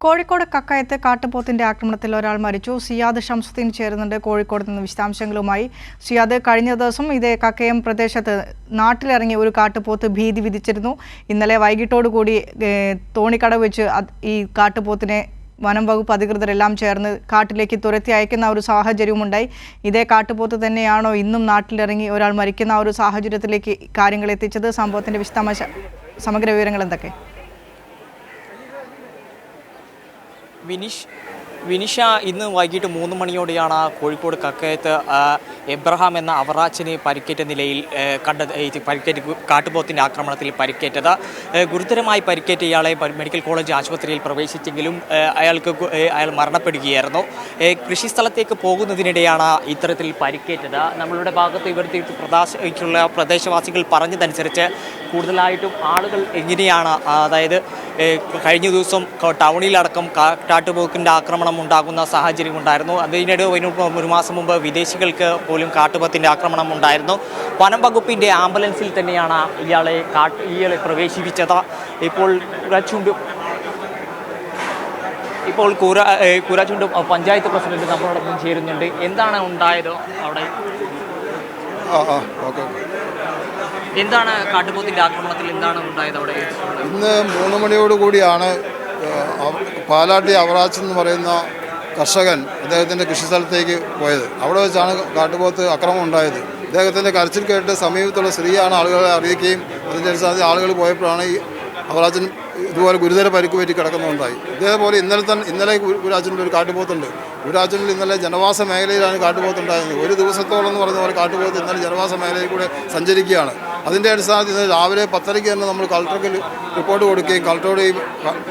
കോഴിക്കോട് കക്കയത്ത് കാട്ടുപോത്തിന്റെ ആക്രമണത്തിൽ ഒരാൾ മരിച്ചു. സിയാദ് ഷംസുദ്ദീൻ ചേരുന്നുണ്ട് കോഴിക്കോട് നിന്ന് വിശദാംശങ്ങളുമായി. സിയാദ്, കഴിഞ്ഞ ദിവസം ഇതേ കക്കയം പ്രദേശത്ത് നാട്ടിലിറങ്ങി ഒരു കാട്ടുപോത്ത് ഭീതി വിധിച്ചിരുന്നു. ഇന്നലെ വൈകിട്ടോടുകൂടി തോണിക്കടവ് വെച്ച് ഈ കാട്ടുപോത്തിനെ വനം വകുപ്പ് അധികൃതരെല്ലാം ചേർന്ന് കാട്ടിലേക്ക് തുരത്തി അയക്കുന്ന ഒരു സാഹചര്യവുമുണ്ടായി. ഇതേ കാട്ടുപോത്ത് തന്നെയാണോ ഇന്നും നാട്ടിലിറങ്ങി ഒരാൾ മരിക്കുന്ന ഒരു സാഹചര്യത്തിലേക്ക് കാര്യങ്ങൾ എത്തിച്ചത്? സംഭവത്തിന്റെ സമഗ്ര വിവരങ്ങൾ എന്തൊക്കെ? വിനിഷ ഇന്ന് വൈകിട്ട് 3 മണിയോടെയാണ് കോഴിക്കോട് കക്കയത്ത് എബ്രഹാം എന്ന അവറാച്ചിന് പരിക്കേറ്റ നിലയിൽ കാട്ടുപോത്തിൻ്റെ ആക്രമണത്തിൽ പരിക്കേറ്റത്. ഗുരുതരമായി പരിക്കേറ്റ ഇയാളെ മെഡിക്കൽ കോളേജ് ആശുപത്രിയിൽ പ്രവേശിച്ചെങ്കിലും അയാൾ മരണപ്പെടുകയായിരുന്നു. കൃഷിസ്ഥലത്തേക്ക് പോകുന്നതിനിടെയാണ് ഇത്തരത്തിൽ പരിക്കേറ്റത്. നമ്മളുടെ ഭാഗത്ത് ഇവിടുത്തെ പ്രദേശവാസികൾ പറഞ്ഞതനുസരിച്ച് കൂടുതലായിട്ടും ആളുകൾ എങ്ങനെയാണ്, അതായത് കഴിഞ്ഞ ദിവസം ടൗണിലടക്കം കാട്ടുപോത്തിൻ്റെ ആക്രമണം ഉണ്ടാകുന്ന സാഹചര്യം ഉണ്ടായിരുന്നു. അതിനിടെ ഒരു മാസം മുമ്പ് വിദേശികൾക്ക് പോലും കാട്ടുപോത്തിൻ്റെ ആക്രമണം ഉണ്ടായിരുന്നു. വനം വകുപ്പിൻ്റെ ആംബുലൻസിൽ തന്നെയാണ് ഇയാളെ പ്രവേശിപ്പിച്ചത്. ഇപ്പോൾ കൂരാച്ചുണ്ട് പഞ്ചായത്ത് പ്രസിഡന്റ് നമ്മളോടൊപ്പം ചേരുന്നുണ്ട്. എന്താണ് ഉണ്ടായത് അവിടെ? എന്താണ് കാട്ടുപോത്തിന്റെ ആക്രമണത്തിൽ എന്താണ് ഉണ്ടായത് അവിടെ? ഇന്ന് 3 മണിയോടുകൂടിയാണ് പാലാട്ടി അവറാച്ച് എന്ന് പറയുന്ന കർഷകൻ അദ്ദേഹത്തിൻ്റെ കൃഷിസ്ഥലത്തേക്ക് പോയത്. അവിടെ വെച്ചാണ് കാട്ടുപോത്ത് ആക്രമണം ഉണ്ടായത്. അദ്ദേഹത്തിൻ്റെ കരച്ചിൽ കേട്ട് സമീപത്തുള്ള സ്ത്രീയാണ് ആളുകളെ അറിയിക്കുകയും അതിൻ്റെ അടിസ്ഥാനത്തിൽ ആളുകൾ പോയപ്പോഴാണ് ഈ അവറാച്ചൻ ഇതുപോലെ ഗുരുതര പരിക്ക് പറ്റി കിടക്കുന്നുണ്ടായി. ഇതേപോലെ ഇന്നലെ ഗുരാച്ചനിൽ ഒരു കാട്ടുപോത്തുണ്ട്. ഗുരാച്ചനിൽ ഇന്നലെ ജനവാസ മേഖലയിലാണ് കാട്ടുപോത്തുണ്ടായത്. ഒരു ദിവസത്തോളം എന്ന് പറയുന്ന പോലെ കാട്ടുപോത്ത് ഇന്നലെ ജനവാസ മേഖലയിൽ കൂടെ സഞ്ചരിക്കുകയാണ്. അതിൻ്റെ അടിസ്ഥാനത്തിൽ ഇന്ന് രാവിലെ 10:30 തന്നെ നമ്മൾ കളക്ടർക്ക് റിപ്പോർട്ട് കൊടുക്കുകയും കളക്ടറോട് ഈ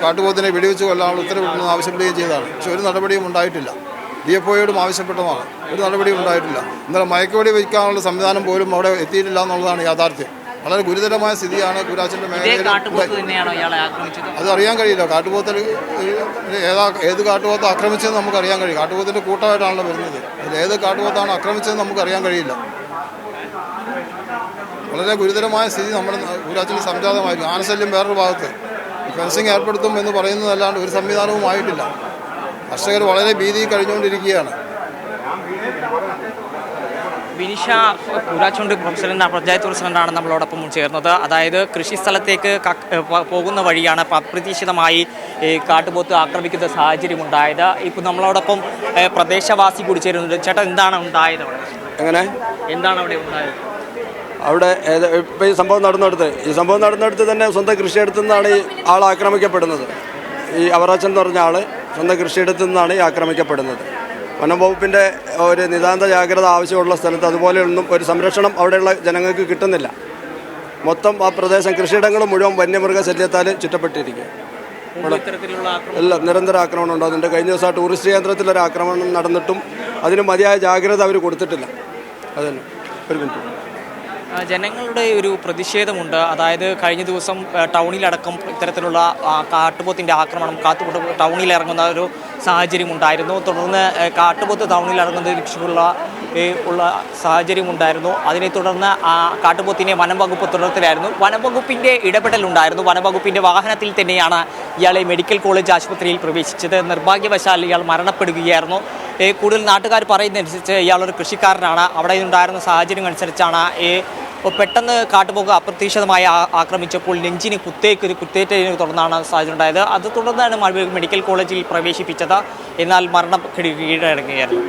കാട്ടുപോത്തിനെ വെടിവെച്ച് കൊല്ലാനുള്ള ഉത്തരവിടണമെന്ന് ആവശ്യപ്പെടുകയും ചെയ്തതാണ്. പക്ഷേ ഒരു നടപടിയും ഉണ്ടായിട്ടില്ല. DFOയോടും ആവശ്യപ്പെട്ടതാണ്, ഒരു നടപടിയും ഉണ്ടായിട്ടില്ല. ഇന്നലെ മയക്കുവെടി വയ്ക്കാനുള്ള സംവിധാനം പോലും അവിടെ എത്തിയിട്ടില്ല എന്നുള്ളതാണ് യാഥാർത്ഥ്യം. വളരെ ഗുരുതരമായ സ്ഥിതിയാണ് ഗുരാച്ചൻ്റെ മേഖലയിൽ. അത് അറിയാൻ കഴിയില്ല. കാട്ടുപോത്തിൽ ഏത് കാട്ടുപോത്ത് ആക്രമിച്ചതെന്ന് നമുക്ക് അറിയാൻ കഴിയും. കാട്ടുപോത്തിൻ്റെ കൂട്ടമായിട്ടാണല്ലോ വരുന്നത്. അതിൽ ഏത് കാട്ടുപോത്താണ് ആക്രമിച്ചതെന്ന് നമുക്ക് അറിയാൻ കഴിയില്ല. വളരെ ഗുരുതരമായ സ്ഥിതി നമ്മുടെ ഗുരാച്ചന് സംജാതമായിരുന്നു. ആനശല്യം വേറൊരു ഭാഗത്ത് ഫെൻസിങ് ഏർപ്പെടുത്തും എന്ന് പറയുന്നതല്ലാണ്ട് ഒരു സംവിധാനവും ആയിട്ടില്ല. കർഷകർ വളരെ ഭീതിയിൽ കഴിഞ്ഞുകൊണ്ടിരിക്കുകയാണ്. വിനിഷ, കൂരാച്ചുണ്ട് പഞ്ചായത്ത് പ്രസിഡന്റാണ് നമ്മളോടൊപ്പം ചേർന്നത്. അതായത് കൃഷിസ്ഥലത്തേക്ക് പോകുന്ന വഴിയാണ് അപ്രതീക്ഷിതമായി കാട്ടുപോത്ത് ആക്രമിക്കുന്ന സാഹചര്യം ഉണ്ടായത്. ഇപ്പോൾ നമ്മളോടൊപ്പം പ്രദേശവാസി കൂടി ചേരുന്നുണ്ട്. ചേട്ടാ, എന്താണ് ഉണ്ടായത് അവിടെ? എന്താണ് അവിടെ ഉണ്ടായത്? അവിടെ ഇപ്പോൾ ഈ സംഭവം നടന്നിടത്ത് തന്നെ സ്വന്തം കൃഷിയിടത്തു നിന്നാണ് ഈ ആൾ ആക്രമിക്കപ്പെടുന്നത്. ഈ അവറാച്ചൻ എന്ന് പറഞ്ഞ ആൾ സ്വന്തം കൃഷിയിടത്തു നിന്നാണ് ഈ ആക്രമിക്കപ്പെടുന്നത്. വനം വകുപ്പിൻ്റെ ഒരു നിതാന്ത ജാഗ്രത ആവശ്യമുള്ള സ്ഥലത്ത് അതുപോലെയൊന്നും ഒരു സംരക്ഷണം അവിടെയുള്ള ജനങ്ങൾക്ക് കിട്ടുന്നില്ല. മൊത്തം ആ പ്രദേശം കൃഷിയിടങ്ങൾ മുഴുവൻ വന്യമൃഗശല്യത്താൽ ചുറ്റപ്പെട്ടിരിക്കുക. എല്ലാം നിരന്തര ആക്രമണം ഉണ്ടാകുന്നുണ്ട്. കഴിഞ്ഞ ദിവസം ടൂറിസ്റ്റ് കേന്ദ്രത്തിലൊരു ആക്രമണം നടന്നിട്ടും അതിന് മതിയായ ജാഗ്രത അവർ കൊടുത്തിട്ടില്ല. അതന്നെ ഒരു മിനിറ്റ്. ജനങ്ങളുടെ ഒരു പ്രതിഷേധമുണ്ട്. അതായത് കഴിഞ്ഞ ദിവസം ടൗണിലടക്കം ഇത്തരത്തിലുള്ള കാട്ടുപോത്തിൻ്റെ ആക്രമണം ടൗണിൽ ഇറങ്ങുന്ന ഒരു സാഹചര്യം ഉണ്ടായിരുന്നു. തുടർന്ന് കാട്ടുപോത്ത് ടൗണിൽ ഇറങ്ങുന്നതിനുള്ള സാഹചര്യം ഉണ്ടായിരുന്നു. അതിനെ തുടർന്ന് കാട്ടുപോത്തിനെ വനം വകുപ്പ് തുടർത്തിലായിരുന്നു. വനം വകുപ്പിൻ്റെ ഇടപെടലുണ്ടായിരുന്നു. വനം വകുപ്പിൻ്റെ വാഹനത്തിൽ തന്നെയാണ് ഇയാളെ മെഡിക്കൽ കോളേജ് ആശുപത്രിയിൽ പ്രവേശിച്ചത്. നിർഭാഗ്യവശാൽ ഇയാൾ മരണപ്പെടുകയായിരുന്നു. കൂടുതൽ നാട്ടുകാർ പറയുന്നതനുസരിച്ച് ഇയാളൊരു കൃഷിക്കാരനാണ്. അവിടെ ഉണ്ടായിരുന്ന സാഹചര്യം അനുസരിച്ചാണ് പെട്ടെന്ന് കാട്ടുപോക്ക് അപ്രതീക്ഷിതമായി ആക്രമിച്ചപ്പോൾ നെഞ്ചിന് കുത്തേറ്റതിനെ തുടർന്നാണ് സാഹചര്യം ഉണ്ടായത്. അത് തുടർന്നാണ് മെഡിക്കൽ കോളേജിൽ പ്രവേശിപ്പിച്ചത്. എന്നാൽ മരണം കീഴടങ്ങുകയായിരുന്നു.